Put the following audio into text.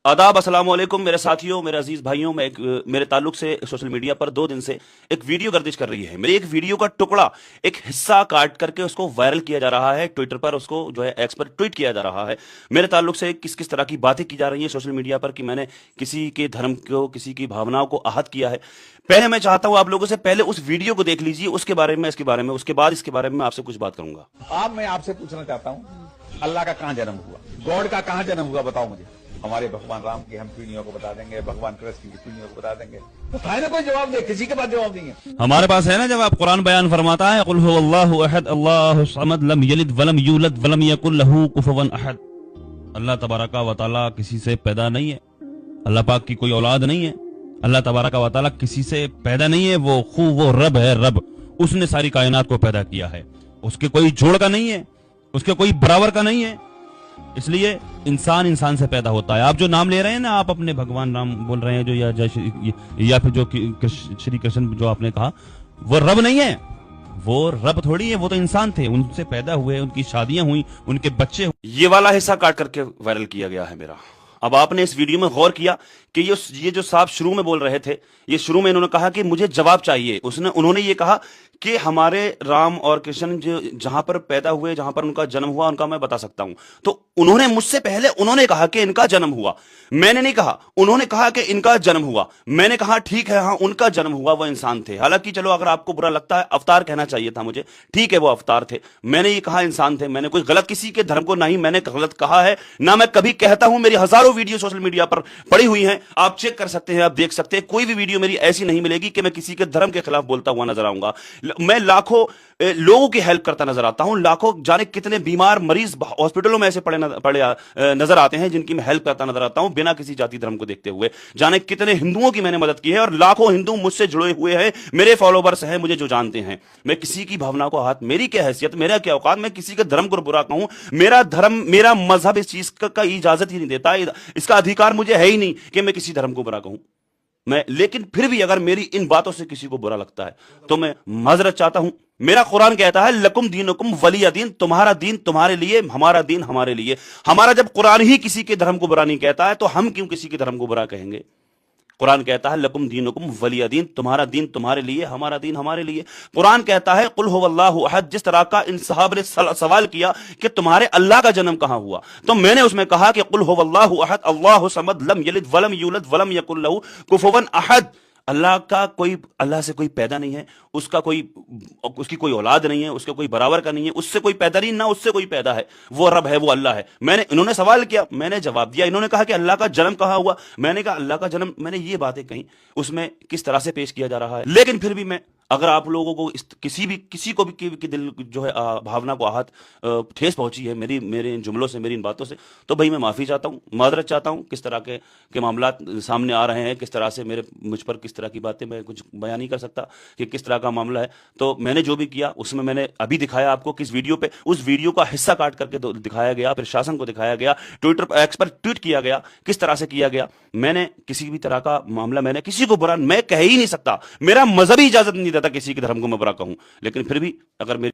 आदाब, अस्सलाम वालेकुम मेरे साथियों, मेरे अजीज भाइयों। मेरे ताल्लुक से सोशल मीडिया पर 2 दिन से एक वीडियो गर्दिश कर रही है। मेरी एक वीडियो का टुकड़ा, एक हिस्सा काट करके उसको वायरल किया जा रहा है, ट्विटर पर उसको जो है एक्स पर ट्वीट किया जा रहा है। मेरे ताल्लुक से किस किस तरह की बातें की जा रही हैं सोशल मीडिया पर कि मैंने किसी के धर्म को, किसी की भावनाओं को आहत किया है। पहले मैं चाहता हूं आप लोगों से पहले उस वीडियो को देख लीजिए, उसके बारे में, इसके बारे में, उसके बाद इसके बारे में मैं आपसे कुछ बात करूंगा। अब मैं आपसे पूछना चाहता हूँ, अल्लाह का कहाँ जन्म हुआ, गॉड का कहाँ जन्म हुआ, बताओ मुझे। हमारे भगवान राम की हम पीढ़ियों को बता देंगे, भगवान कृष्ण की पीढ़ियों को बता देंगे, तो है ना कोई जवाब दे, किसी के पास जवाब नहीं है। हमारे पास है ना जवाब। कुरान बयान फरमाता है, कुल हुवल्लाहु अहद अल्लाहु समद लम यलिद वलम यूलद वलम यकुल लहू कुफुवन अहद। अल्लाह तबारका व तआला किसी से पैदा नहीं है, अल्लाह पाक की कोई औलाद नहीं है, अल्लाह तबारका व तआला किसी से पैदा नहीं है। वो रब है, रब। उसने सारी कायनात को पैदा किया है, उसके कोई जोड़ का नहीं है, उसके कोई बराबर का नहीं है। इसलिए इंसान इंसान से पैदा होता है। आप जो नाम ले रहे हैं ना, आप अपने भगवान राम बोल रहे हैं जो, या फिर जो श्री कृष्ण जो आपने कहा, वो रब नहीं है, वो रब थोड़ी है, वो तो इंसान थे, उनसे पैदा हुए, उनकी शादियां हुई, उनके बच्चे हुए। ये वाला हिस्सा काट करके वायरल किया गया है मेरा। अब आपने इस वीडियो में गौर किया कि ये जो साहब शुरू में बोल रहे थे, ये शुरू में इन्होंने कहा कि मुझे जवाब चाहिए। उन्होंने ये कहा कि हमारे राम और कृष्ण जो जहां पर पैदा हुए, जहां पर उनका जन्म हुआ, उनका मैं बता सकता हूं। तो उन्होंने मुझसे पहले उन्होंने कहा कि इनका जन्म हुआ, मैंने नहीं कहा। उन्होंने कहा कि इनका जन्म हुआ, मैंने कहा ठीक है, हाँ उनका जन्म हुआ, वो इंसान थे। हालांकि चलो अगर आपको बुरा लगता है, अवतार कहना चाहिए था मुझे, ठीक है वो अवतार थे, मैंने ये कहा इंसान थे। मैंने कोई गलत किसी के धर्म को नहीं मैंने गलत कहा है, ना मैं कभी कहता हूं। मेरी हजारों वीडियो सोशल मीडिया पर पड़ी हुई हैं, आप चेक कर सकते हैं, आप देख सकते हैं। कोई भी वीडियो मेरी ऐसी नहीं मिलेगी कि मैं किसी के धर्म के खिलाफ बोलता हुआ नजर आऊंगा। मैं लाखों लोगों की हेल्प करता नजर आता हूं, लाखों जाने कितने बीमार मरीज हॉस्पिटलों में ऐसे पड़े नजर आते हैं जिनकी मैं हेल्प करता नजर आता हूं बिना किसी जाति धर्म को देखते हुए। जाने कितने हिंदुओं की मैंने मदद की है और लाखों हिंदू मुझसे जुड़े हुए हैं, मेरे फॉलोवर्स हैं, मुझे जो जानते हैं। मैं किसी की भावना को हाथ, मेरी क्या हैसियत, मेरा क्या औकात, मैं किसी के धर्म को बुरा कहूं। मेरा धर्म, मेरा मजहब इस चीज का इजाजत ही नहीं देता, इसका अधिकार मुझे है ही नहीं कि मैं किसी धर्म को बुरा कहूं। लेकिन फिर भी अगर मेरी इन बातों से किसी को बुरा लगता है तो मैं माजरत चाहता हूं। मेरा कुरान कहता है लकुम दीनुकुम वलिया दीन, तुम्हारा दीन तुम्हारे लिए, हमारा दीन हमारे लिए। हमारा जब कुरान ही किसी के धर्म को बुरा नहीं कहता है तो हम क्यों किसी के धर्म को बुरा कहेंगे। कुरान कहता है लकुम दीनुकुम वलिया दीन, तुम्हारा दीन तुम्हारे लिए, हमारा दीन हमारे लिए। कुरान कहता है कुल हुवल्लाहु अहद। जिस तरह का इन साहब ने सवाल किया कि तुम्हारे अल्लाह का जन्म कहां हुआ, तो मैंने उसमें कहा कि कुल हुवल्लाहु अहद अल्लाहु समद लम यलिद वलम यूलद वलम यकुल लहू कुफुवन अहद। अल्लाह से कोई पैदा नहीं है, उसकी कोई औलाद नहीं है, उसके कोई बराबर का नहीं है, उससे कोई पैदा नहीं, ना उससे कोई पैदा है। वो रब है, वो अल्लाह है। इन्होंने सवाल किया, मैंने जवाब दिया। इन्होंने कहा कि अल्लाह का जन्म कहां हुआ, मैंने कहा अल्लाह का जन्म, मैंने ये बातें कही, उसमें किस तरह से पेश किया जा रहा है। लेकिन फिर भी मैं, अगर आप लोगों को किसी को भी की दिल जो है भावना को आहत, ठेस पहुंची है मेरे इन जुमलों से, मेरी इन बातों से, तो भाई मैं माफी चाहता हूं, माजरत चाहता हूं। किस तरह के मामलात सामने आ रहे हैं, किस तरह से मुझ पर किस तरह की बातें, मैं कुछ बयान नहीं कर सकता कि किस तरह का मामला है। तो मैंने जो भी किया उसमें मैंने अभी दिखाया आपको, किस वीडियो पे, उस वीडियो का हिस्सा काट करके दिखाया गया, फिर शासन को दिखाया गया, ट्विटर पर एक्स पर ट्वीट किया गया, किस तरह से किया गया। मैंने किसी भी तरह का मामला, मैंने किसी को बुरा मैं कह ही नहीं सकता, मेरा मजहबी इजाजत नहीं देता किसी के धर्म को मैं बुरा कहूं। लेकिन फिर भी अगर मेरी